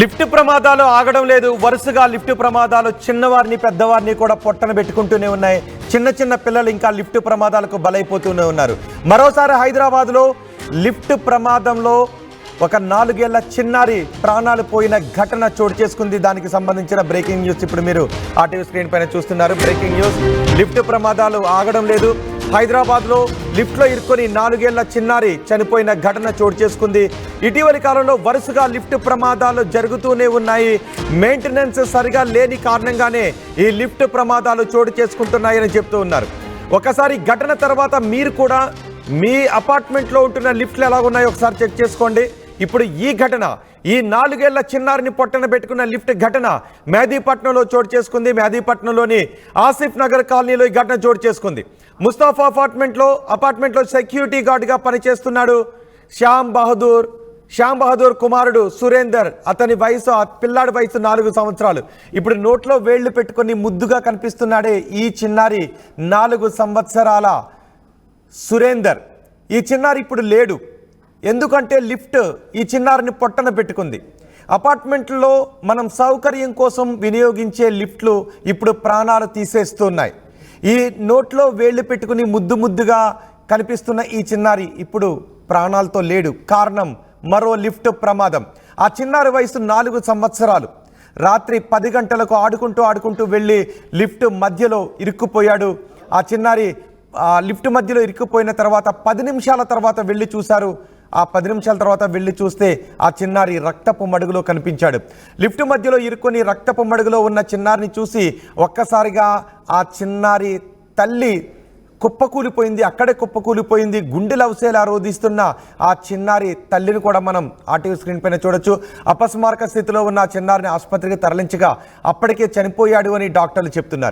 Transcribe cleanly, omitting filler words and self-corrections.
Lift ప్రమాదాలు ఆగడం లేదు. వరుసగా లిఫ్ట్ ప్రమాదాలు చిన్నవారిని పెద్దవారిని కూడా పొట్టన పెట్టుకుంటూనే ఉన్నాయి. చిన్న చిన్న పిల్లలు ఇంకా లిఫ్ట్ ప్రమాదాలకు బలైపోతూనే ఉన్నారు. మరోసారి హైదరాబాద్లో లిఫ్ట్ ప్రమాదంలో ఒక 4 ఏళ్ల చిన్నారి ప్రాణాలు పోయిన ఘటన చోటు చేసుకుంది. దానికి సంబంధించిన బ్రేకింగ్ న్యూస్ ఇప్పుడు మీరు ఆర్టీవీ స్క్రీన్ పైన చూస్తున్నారు. బ్రేకింగ్ న్యూస్, లిఫ్ట్ ప్రమాదాలు ఆగడం లేదు. హైదరాబాద్లో లిఫ్ట్లో ఇరుక్కొని 4 ఏళ్ల చిన్నారి చనిపోయిన ఘటన చోటు చేసుకుంది. ఇటీవలి కాలంలో వరుసగా లిఫ్ట్ ప్రమాదాలు జరుగుతూనే ఉన్నాయి. మెయింటెనెన్స్ సరిగా లేని కారణంగానే ఈ లిఫ్ట్ ప్రమాదాలు చోటు చేసుకుంటున్నాయని చెప్తూ ఉన్నారు. ఒకసారి ఘటన తర్వాత మీరు కూడా మీ అపార్ట్మెంట్లో ఉంటున్న లిఫ్ట్లు ఎలా ఉన్నాయో ఒకసారి చెక్ చేసుకోండి. ఇప్పుడు ఈ ఘటన, ఈ 4 ఏళ్ల చిన్నారిని పొట్టన పెట్టుకున్న లిఫ్ట్ ఘటన మెహదీపట్నంలో చోటు చేసుకుంది. మెహదీపట్నంలోని ఆసిఫ్ నగర్ కాలనీలో ఈ ఘటన చోటు చేసుకుంది. ముస్తాఫా అపార్ట్మెంట్లో సెక్యూరిటీ గార్డ్గా పనిచేస్తున్నాడు శ్యామ్ బహదూర్ కుమారుడు సురేందర్. అతని వయసు, ఆ పిల్లాడి వయసు 4 సంవత్సరాలు. ఇప్పుడు నోట్లో వేళ్లు పెట్టుకొని ముద్దుగా కనిపిస్తున్నాడే ఈ చిన్నారి 4 సంవత్సరాల సురేందర్. ఈ చిన్నారి ఇప్పుడు లేడు. ఎందుకంటే లిఫ్ట్ ఈ చిన్నారిని పొట్టన పెట్టుకుంది. అపార్ట్మెంట్లో మనం సౌకర్యం కోసం వినియోగించే లిఫ్ట్లు ఇప్పుడు ప్రాణాలు తీసేస్తున్నాయి. ఈ నోట్లో వేళ్లు పెట్టుకుని ముద్దుగా కనిపిస్తున్న ఈ చిన్నారి ఇప్పుడు ప్రాణాలతో లేడు. కారణం మరో లిఫ్ట్ ప్రమాదం. ఆ చిన్నారి వయసు 4 సంవత్సరాలు. రాత్రి 10 గంటలకు ఆడుకుంటూ వెళ్ళి లిఫ్ట్ మధ్యలో ఇరుక్కుపోయాడు. ఆ చిన్నారి లిఫ్ట్ మధ్యలో ఇరుక్కుపోయిన తర్వాత 10 నిమిషాల తర్వాత వెళ్ళి చూశారు. ఆ 10 నిమిషాల తర్వాత వెళ్ళి చూస్తే ఆ చిన్నారి రక్తపు మడుగులో కనిపించాడు. లిఫ్ట్ మధ్యలో ఇరుక్కొని రక్తపు మడుగులో ఉన్న చిన్నారిని చూసి ఒక్కసారిగా ఆ చిన్నారి తల్లి అక్కడే కుప్పకూలిపోయింది. గుండెలు అవసేలా రోధిస్తున్న ఆ చిన్నారి తల్లిని కూడా మనం ఆర్టీవీ స్క్రీన్ పైన చూడొచ్చు. అపస్మారక స్థితిలో ఉన్న ఆ చిన్నారిని ఆసుపత్రికి తరలించగా అప్పటికే చనిపోయాడు అని డాక్టర్లు చెప్తున్నారు.